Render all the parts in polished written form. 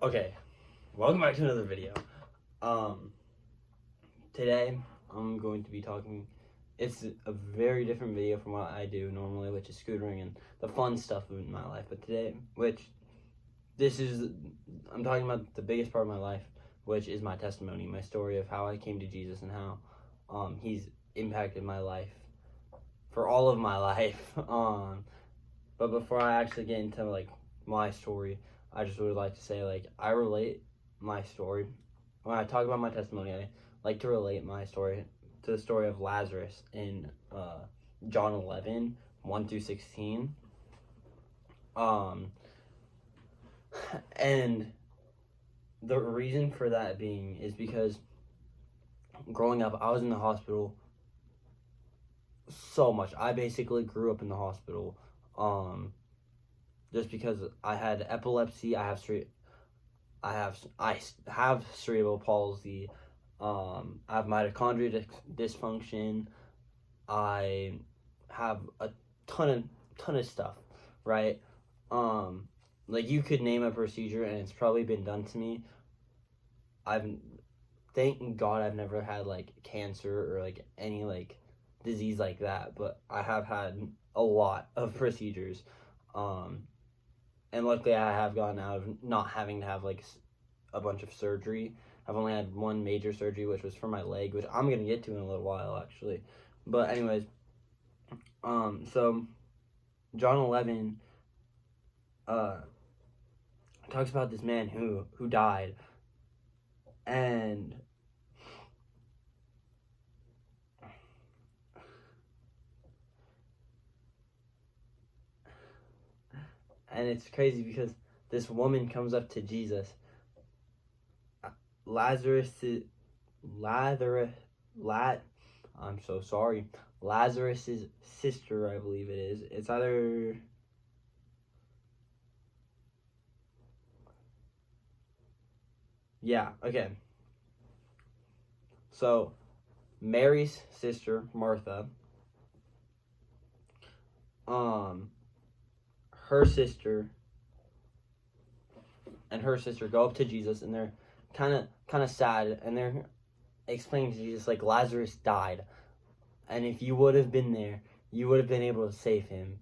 Okay, welcome back to another video. Today I'm going to be talking. It's a very different video from what I do normally, which is scootering and the fun stuff in my life. But today, I'm talking about the biggest part of my life, which is my testimony, my story of how I came to Jesus and how He's impacted my life for all of my life. But before I actually get into my story, I just would like to say I relate my story when I talk about my testimony. I like to relate my story to the story of Lazarus in John 11, 1 through 16. And the reason for that being is because growing up, I was in the hospital so much. I basically grew up in the hospital. Just because I had epilepsy, I have cerebral palsy, I have mitochondrial dysfunction, I have a ton of stuff, right? You could name a procedure and it's probably been done to me. Thank God I've never had cancer or any disease like that, but I have had a lot of procedures. And luckily I have gotten out of not having to have a bunch of surgery. I've only had one major surgery, which was for my leg, which I'm gonna get to in a little while actually. But anyways, so John 11 talks about this man who died, and it's crazy because this woman comes up to Jesus. I'm so sorry. Lazarus's sister, I believe it is. It's either okay. So Mary's sister, Martha, her sister and her sister go up to Jesus, and they're kind of sad, and they're explaining to Jesus Lazarus died, and if you would have been there, you would have been able to save him.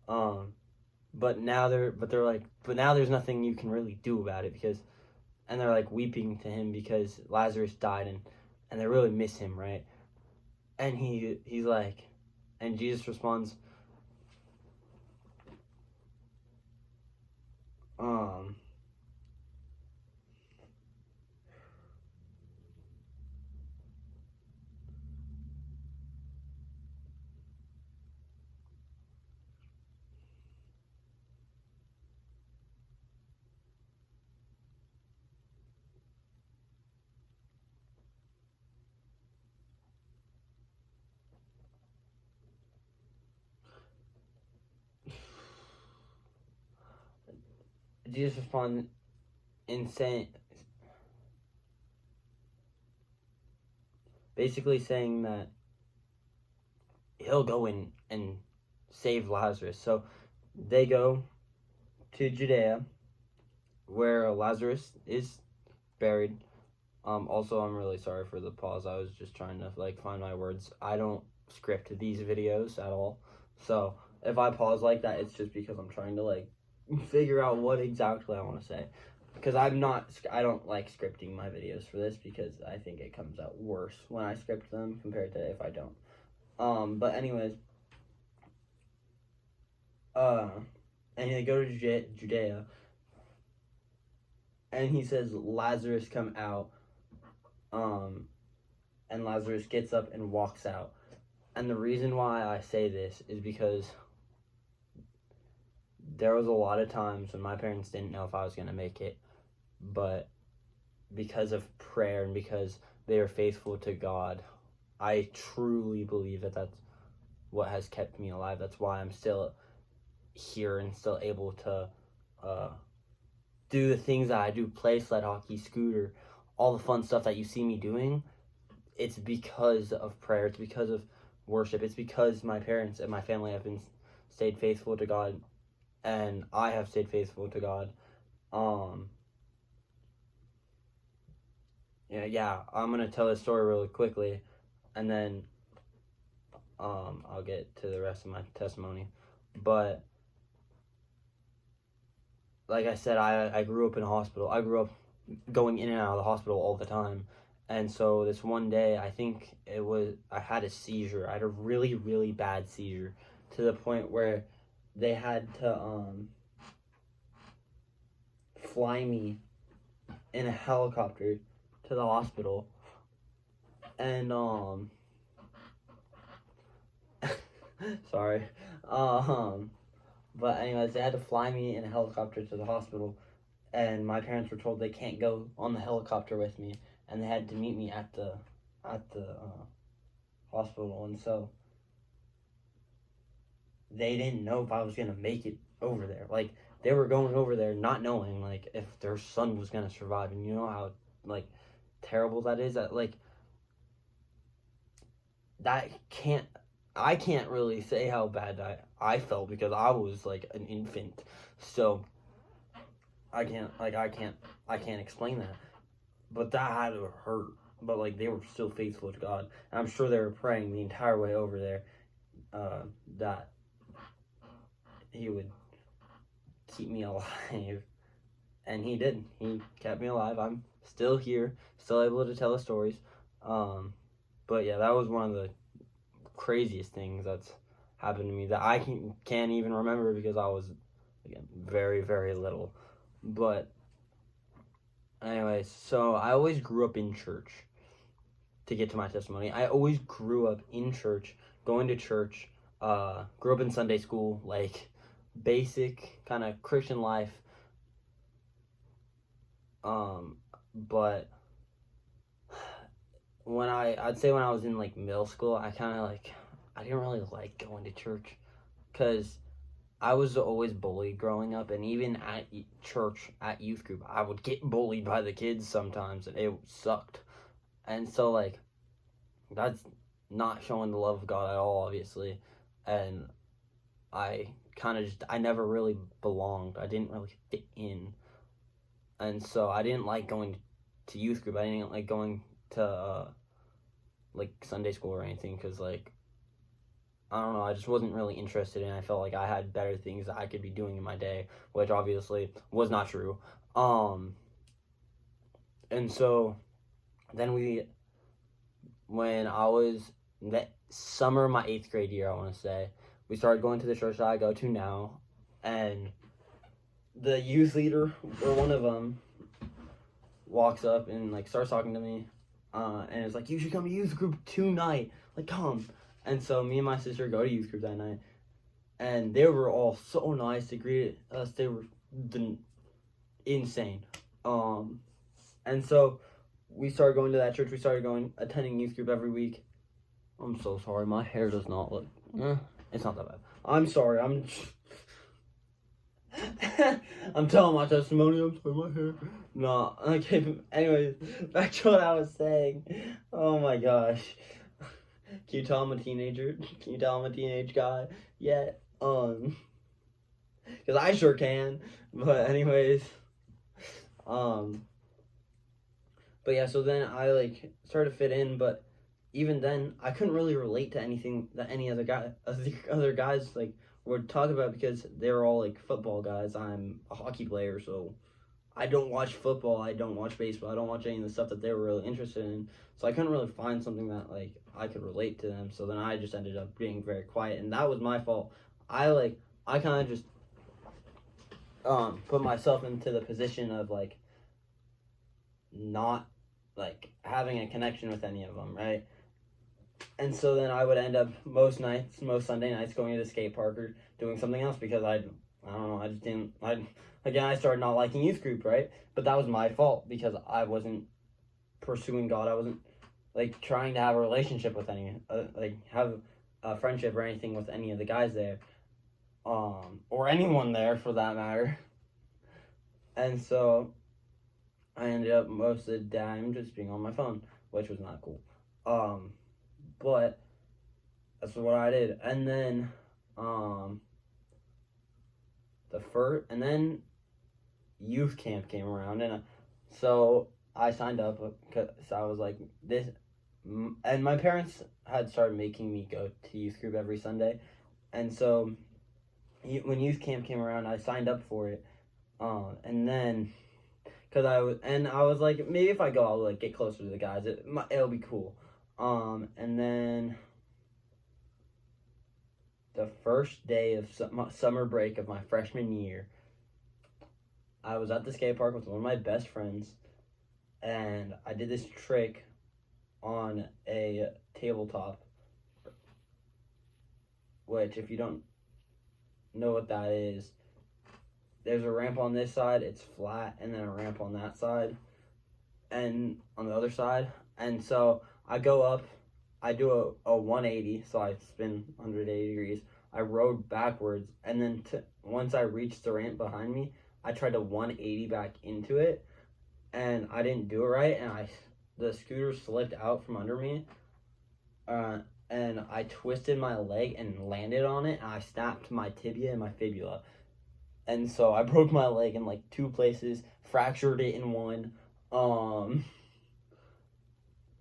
But now there's nothing you can really do about it and they're weeping to him because Lazarus died, and they really miss him, right? And he's like, and Jesus responds, Jesus responds in saying, basically saying that he'll go in and save Lazarus. So they go to Judea, where Lazarus is buried. Also, I'm really sorry for the pause. I was just trying to find my words. I don't script these videos at all, so if I pause like that, it's just because I'm trying to figure out what exactly I want to say. Because I don't like scripting my videos for this because I think it comes out worse when I script them compared to if I don't. But anyways, and they go to Judea, and he says, Lazarus, come out. And Lazarus gets up and walks out. And the reason why I say this is because there was a lot of times when my parents didn't know if I was going to make it, but because of prayer and because they are faithful to God, I truly believe that that's what has kept me alive. That's why I'm still here and still able to do the things that I do, play sled hockey, scooter, all the fun stuff that you see me doing. It's because of prayer. It's because of worship. It's because my parents and my family have stayed faithful to God, and I have stayed faithful to God. yeah, I'm gonna tell this story really quickly, and then I'll get to the rest of my testimony. But like I said, I grew up in a hospital. I grew up going in and out of the hospital all the time. And so this one day, I think I had a seizure. I had a really, really bad seizure to the point where they had to fly me in a helicopter to the hospital. And sorry. But anyways, they had to fly me in a helicopter to the hospital, and my parents were told they can't go on the helicopter with me, and they had to meet me at the hospital. And so they didn't know if I was gonna make it over there. Like, they were going over there not knowing like if their son was gonna survive, and you know how like terrible that is. That like that can't I can't really say how bad I felt because I was like an infant. So I can't explain that. But that had to hurt. But like they were still faithful to God. And I'm sure they were praying the entire way over there that he would keep me alive. And he did. He kept me alive. I'm still here, still able to tell the stories. But yeah, that was one of the craziest things that's happened to me that I can't even remember because I was, again, very, very little. But anyways, so I always grew up in church. To get to my testimony, I always grew up in church, going to church, grew up in Sunday school, like basic kind of Christian life. But I'd say when I was in like middle school, I didn't really like going to church because I was always bullied growing up, and even at church, at youth group, I would get bullied by the kids sometimes, and it sucked. And so, like, that's not showing the love of God at all, obviously. And I I never really belonged. I didn't really fit in. And so I didn't like going to youth group. I didn't like going to, like, Sunday school or anything because, like, I don't know, I just wasn't really interested in it. I felt like I had better things that I could be doing in my day, which obviously was not true. And so then when I was that summer of my 8th grade year, I want to say, we started going to the church that I go to now, and the youth leader, or one of them, walks up and like starts talking to me, and it's like, you should come to youth group tonight, like come. And so me and my sister go to youth group that night, and they were all so nice to greet us. They were insane. And so we started going to that church. We started attending youth group every week. I'm so sorry. My hair does not look. It's not that bad. I'm sorry. I'm telling my testimony. I'm sorry. My hair. No. Okay. Anyways, back to what I was saying. Oh my gosh. Can you tell I'm a teenager? Can you tell I'm a teenage guy? Yeah. Because I sure can. But anyways. But yeah, so then I like started to fit in, but even then I couldn't really relate to anything that any other guys like would talk about because they were all like football guys. I'm a hockey player, so I don't watch football, I don't watch baseball, I don't watch any of the stuff that they were really interested in. So I couldn't really find something that like I could relate to them. So then I just ended up being very quiet, and that was my fault. I kind of just put myself into the position of like not like having a connection with any of them, right? And so then I would end up most Sunday nights going to the skate park or doing something else because I don't know, I just didn't, I started not liking youth group, right? But that was my fault because I wasn't pursuing God. I wasn't like trying to have a relationship with have a friendship or anything with any of the guys there, or anyone there for that matter. And so I ended up most of the time just being on my phone, which was not cool. But that's what I did. And then then youth camp came around, and so I signed up because I was like this, and my parents had started making me go to youth group every Sunday, and so when youth camp came around, I signed up for it, and then because I was like, maybe if I go, I'll like get closer to the guys. It'll be cool. And then the first day of summer break of my freshman year, I was at the skate park with one of my best friends, and I did this trick on a tabletop, which if you don't know what that is, there's a ramp on this side, it's flat, and then a ramp on that side, and on the other side. And so I go up, I do a 180, so I spin 180 degrees. I rode backwards, and then once I reached the ramp behind me, I tried to 180 back into it, and I didn't do it right, and the scooter slipped out from under me, and I twisted my leg and landed on it, and I snapped my tibia and my fibula. And so I broke my leg in like 2 places, fractured it in one,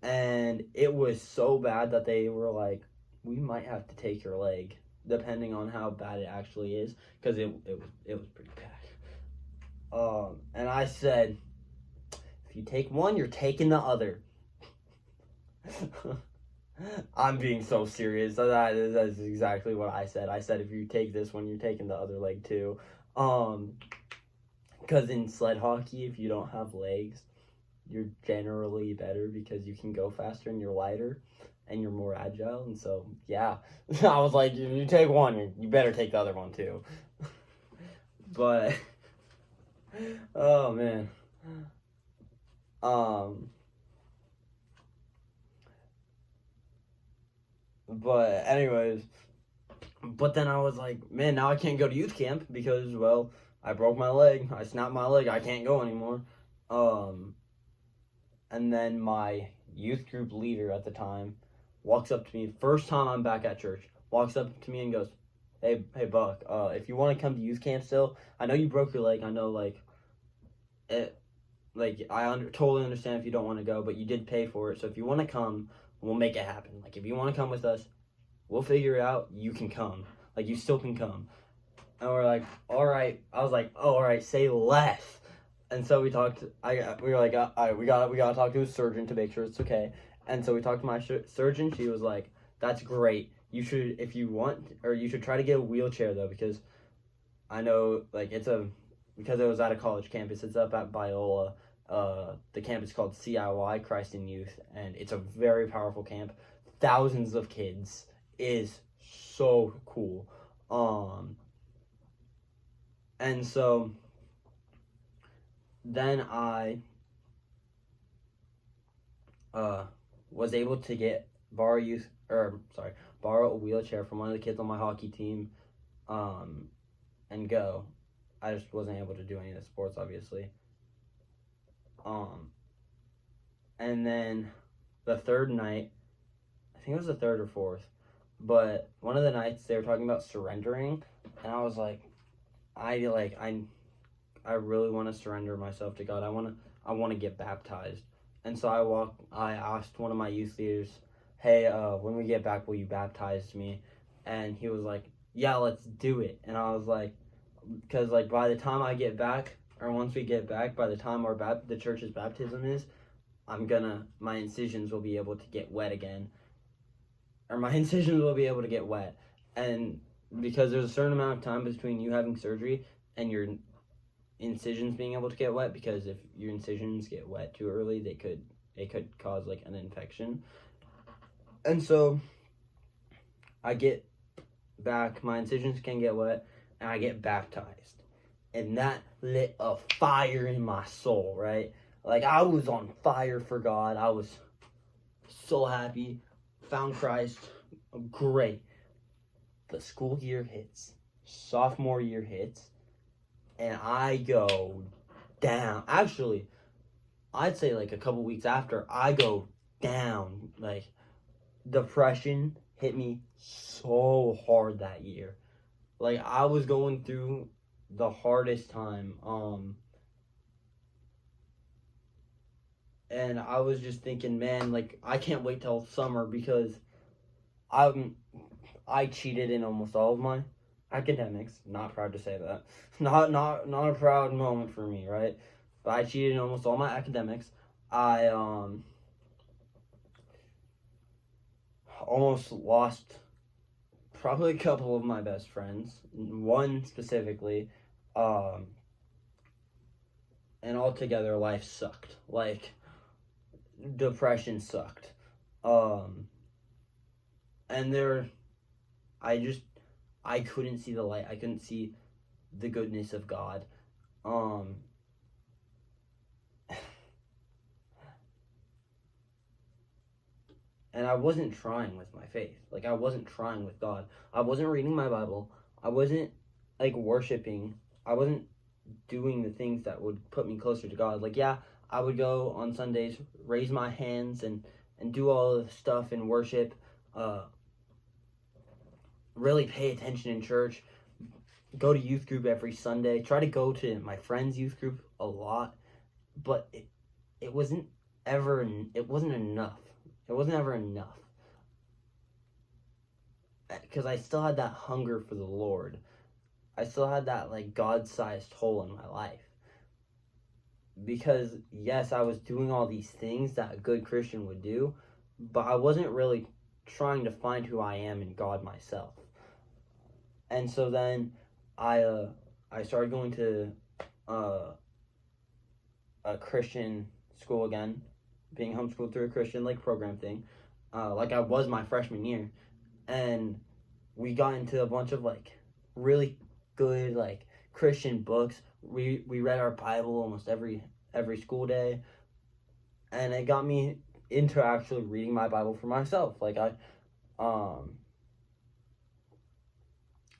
and it was so bad that they were like, we might have to take your leg, depending on how bad it actually is, because it was pretty bad. And I said, if you take one, you're taking the other. I'm being so serious. That's exactly what I said. I said, if you take this one, you're taking the other leg too. Because in sled hockey, if you don't have legs, you're generally better because you can go faster and you're lighter and you're more agile. And so, yeah, I was like, if you take one, you better take the other one too. But, oh man. But anyways, but then I was like, man, now I can't go to youth camp because, well, I broke my leg. I snapped my leg. I can't go anymore. And then my youth group leader at the time walks up to me. First time I'm back at church, walks up to me and goes, hey Buck, if you want to come to youth camp still, I know you broke your leg. I know, like, totally understand if you don't want to go, but you did pay for it. So if you want to come, we'll make it happen. Like, if you want to come with us, we'll figure it out. You can come. Like, you still can come. And we're like, all right. I was like, oh, all right, say less. And so we talked. We were like, all right, we gotta talk to a surgeon to make sure it's okay. And so we talked to my surgeon. She was like, that's great. You should, if you want, or you should try to get a wheelchair though, because I know, like, because it was at a college campus. It's up at Biola. The camp is called CIY, Christ in Youth, and it's a very powerful camp. Thousands of kids. Is so cool. And so then I was able to borrow a wheelchair from one of the kids on my hockey team, and go. I just wasn't able to do any of the sports, obviously. And then the third night, I think it was the third or fourth, but one of the nights they were talking about surrendering, and I was like, I really want to surrender myself to God. I want to get baptized. And so I asked one of my youth leaders, hey, when we get back, will you baptize me? And he was like, yeah, let's do it. And I was like, because like by the time I get back, or once we get back, by the time the church's baptism is, my incisions will be able to get wet again. Or my incisions will be able to get wet. And because there's a certain amount of time between you having surgery and your incisions being able to get wet, because if your incisions get wet too early, it could cause like an infection. And so I get back, my incisions can get wet, and I get baptized. And that lit a fire in my soul, right? Like, I was on fire for God. I was so happy. Found Christ. Great. The school year hits. Sophomore year hits. And I go down. Actually, I'd say like a couple weeks after, I go down. Like, depression hit me so hard that year. Like, I was going through the hardest time. And I was just thinking, man, like, I can't wait till summer because I cheated in almost all of my academics. Not proud to say that. Not a proud moment for me, right? But I cheated in almost all my academics. I almost lost probably a couple of my best friends. One specifically, and altogether life sucked. Like, depression sucked. And I couldn't see the light. I couldn't see the goodness of God. And I wasn't trying with my faith. Like, I wasn't trying with God. I wasn't reading my Bible. I wasn't, like, worshiping. I wasn't doing the things that would put me closer to God. Like, yeah, I would go on Sundays, raise my hands, and do all the stuff in worship. Really pay attention in church. Go to youth group every Sunday. Try to go to my friend's youth group a lot. But it wasn't ever, it wasn't enough. It wasn't ever enough. Because I still had that hunger for the Lord. I still had that, like, God-sized hole in my life. Because, yes, I was doing all these things that a good Christian would do, but I wasn't really trying to find who I am in God myself. And so then I started going to a Christian school again, being homeschooled through a Christian, like, program thing, like I was my freshman year. And we got into a bunch of, like, really good, like, Christian books. We read our Bible almost every school day, and it got me into actually reading my Bible for myself. Like,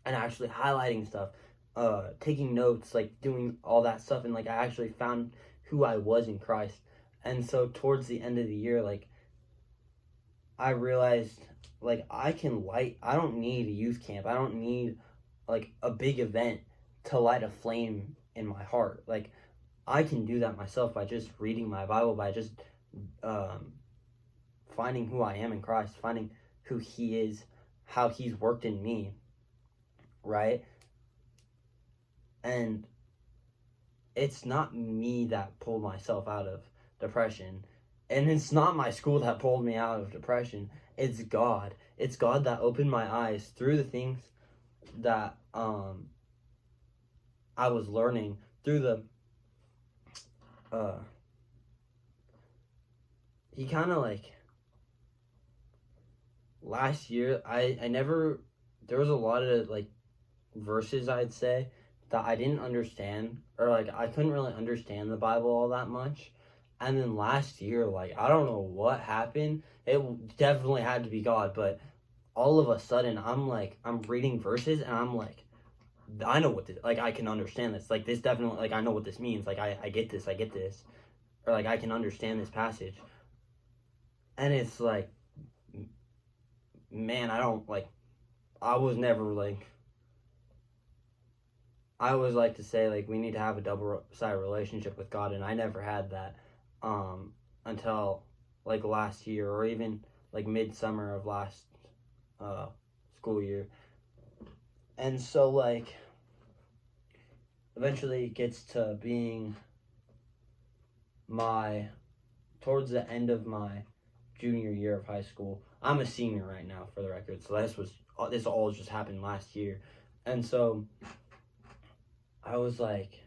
and actually highlighting stuff, taking notes, like, doing all that stuff, and, like, I actually found who I was in Christ. And so towards the end of the year, like, I realized, like, I don't need a youth camp. I don't need, like, a big event to light a flame in my heart. Like, I can do that myself by just reading my Bible, by just finding who I am in Christ, finding who He is, how He's worked in me, right? And it's not me that pulled myself out of depression. And it's not my school that pulled me out of depression. It's God. It's God that opened my eyes through the things that I was learning, through the he kind of, like, last year there was a lot of, like, verses, I'd say, that I didn't understand, or, like, I couldn't really understand the Bible all that much. And then last year, like, I don't know what happened. It definitely had to be God, but all of a sudden, I'm reading verses, and I'm like, I know what this, like, I can understand this. Like, this definitely, like, I know what this means. Like, I get this. Or, like, I can understand this passage. And it's like, man, I always like to say, like, we need to have a double-sided relationship with God, and I never had that until, like, last year, or even, like, midsummer of last school year. And so, like, eventually it gets to being towards the end of my junior year of high school. I'm a senior right now, for the record, so this all just happened last year. And so I was like,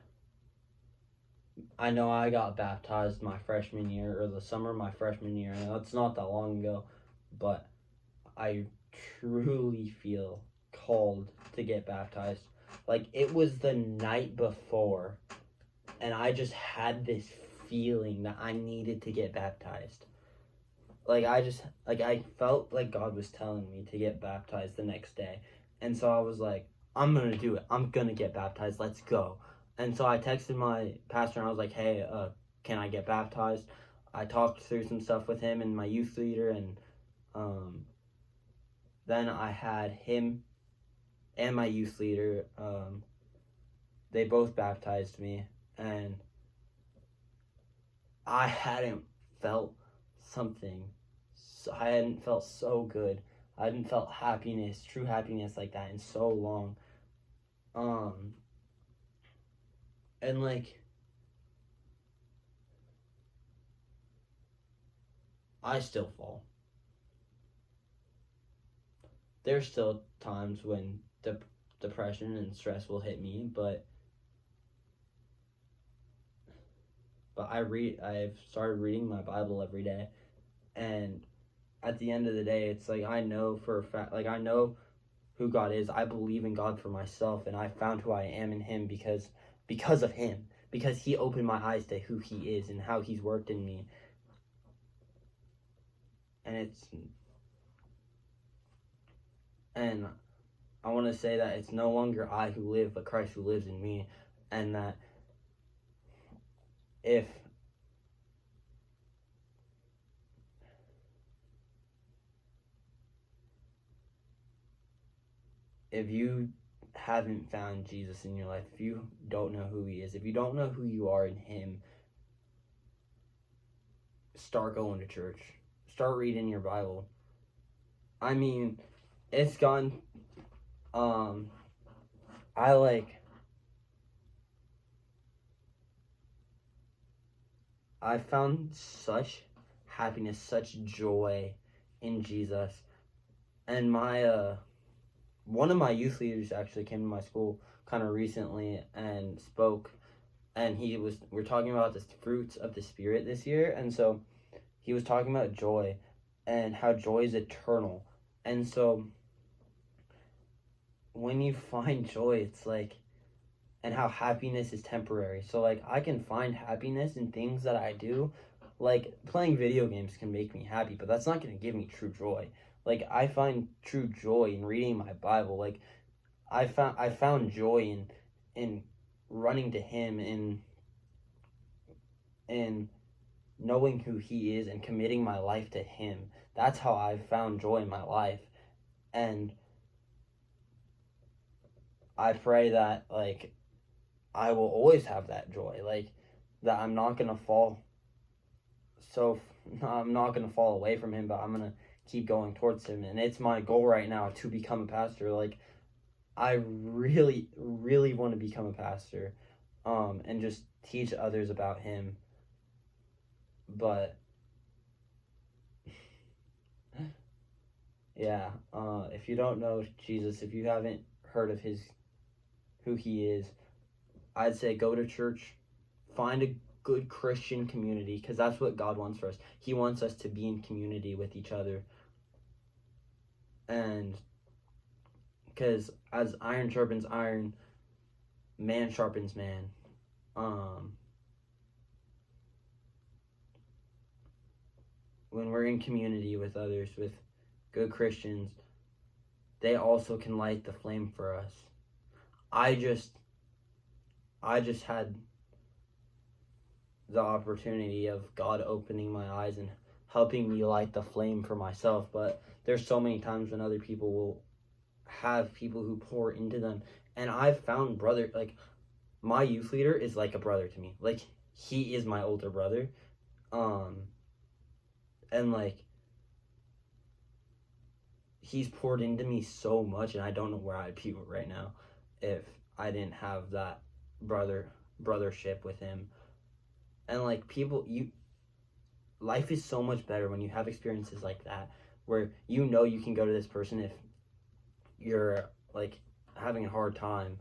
I know I got baptized my freshman year, or the summer of my freshman year, and it's not that long ago, but I truly feel called to get baptized. Like, it was the night before, and I just had this feeling that I needed to get baptized. Like, I felt like God was telling me to get baptized the next day. And so I was like, I'm going to do it. I'm going to get baptized. Let's go. And so I texted my pastor, and I was like, hey, can I get baptized? I talked through some stuff with him and my youth leader, and then I had him and my youth leader, they both baptized me, and I hadn't felt something. I hadn't felt so good. I hadn't felt happiness, true happiness like that in so long. And like, I still fall. There's still times when depression and stress will hit me, but I've started reading my Bible every day, and at the end of the day, it's like I know for a fact, like I know who God is. I believe in God for myself, and I found who I am in Him because of Him, because He opened my eyes to who He is and how He's worked in me. And I want to say that it's no longer I who live, but Christ who lives in me, and that if you haven't found Jesus in your life, if you don't know who He is, if you don't know who you are in Him, start going to church. Start reading your Bible. I mean, it's gone. I found such happiness, such joy in Jesus. And one of my youth leaders actually came to my school kind of recently and spoke, and we're talking about the fruits of the Spirit this year, and so he was talking about joy and how joy is eternal. And so when you find joy, it's like, and how happiness is temporary. So like I can find happiness in things that I do. Like playing video games can make me happy, but that's not going to give me true joy. Like I find true joy in reading my Bible. Like I found joy in running to Him, in knowing who He is and committing my life to Him. That's how I found joy in my life. And I pray that like I will always have that joy, like that I'm not gonna fall away from Him, but I'm gonna keep going towards Him. And it's my goal right now to become a pastor. Like I really, really want to become a pastor, and just teach others about Him. But yeah, if you don't know Jesus, if you haven't heard of who He is, I'd say go to church, find a good Christian community, because that's what God wants for us. He wants us to be in community with each other. And because as iron sharpens iron, man sharpens man. When we're in community with others, with good Christians, they also can light the flame for us. I just had the opportunity of God opening my eyes and helping me light the flame for myself, but there's so many times when other people will have people who pour into them, and I've found like my youth leader is like a brother to me. Like he is my older brother, and like he's poured into me so much, and I don't know where I'd be right now if I didn't have that brothership with him. And like life is so much better when you have experiences like that, where you can go to this person if you're like having a hard time.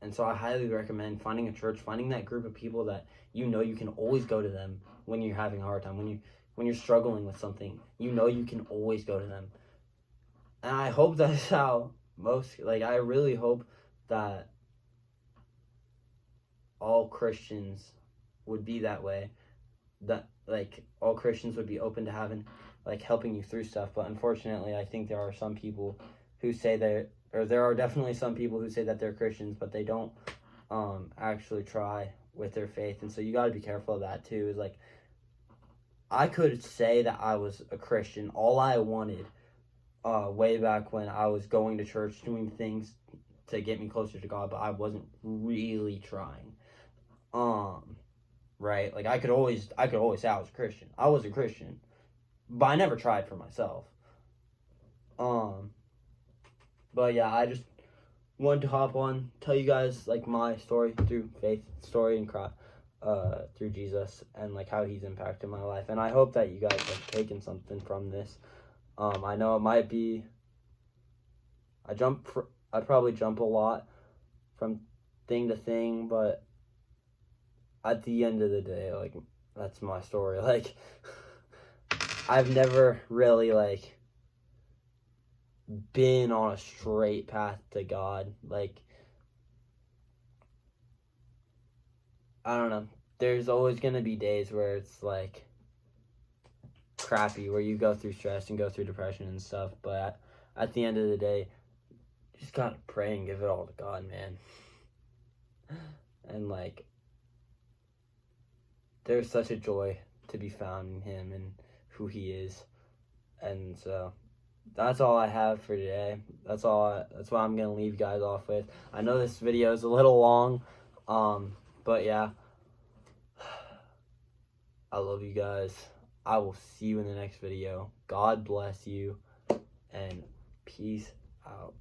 And so I highly recommend finding a church, finding that group of people that you can always go to them when you're having a hard time, when you're struggling with something. You can always go to them. And I hope that's how I really hope that all Christians would be that way, that like all Christians would be open to helping you through stuff. But unfortunately, I think there are some people who say there are definitely some people who say that they're Christians, but they don't actually try with their faith. And so you got to be careful of that too. Is like, I could say that I was a Christian all I wanted way back when I was going to church, doing things to get me closer to God, but I wasn't really trying. right? Like I could always say I was a Christian. I was a Christian, but I never tried for myself. But yeah, I just wanted to hop on, tell you guys like my story through faith, story and through Jesus, and like how he's impacted my life. And I hope that you guys have taken something from this. I know it might be. I probably jump a lot from thing to thing, but at the end of the day, like that's my story. Like I've never really like been on a straight path to God. Like I don't know. There's always gonna be days where it's like crappy, where you go through stress and go through depression and stuff. But at the end of the day, you just gotta pray and give it all to God, man. And like, there's such a joy to be found in him and who he is. And so that's all I have for today. That's what I'm gonna leave you guys off with. I know this video is a little long, but yeah, I love you guys. I will see you in the next video. God bless you, and peace out.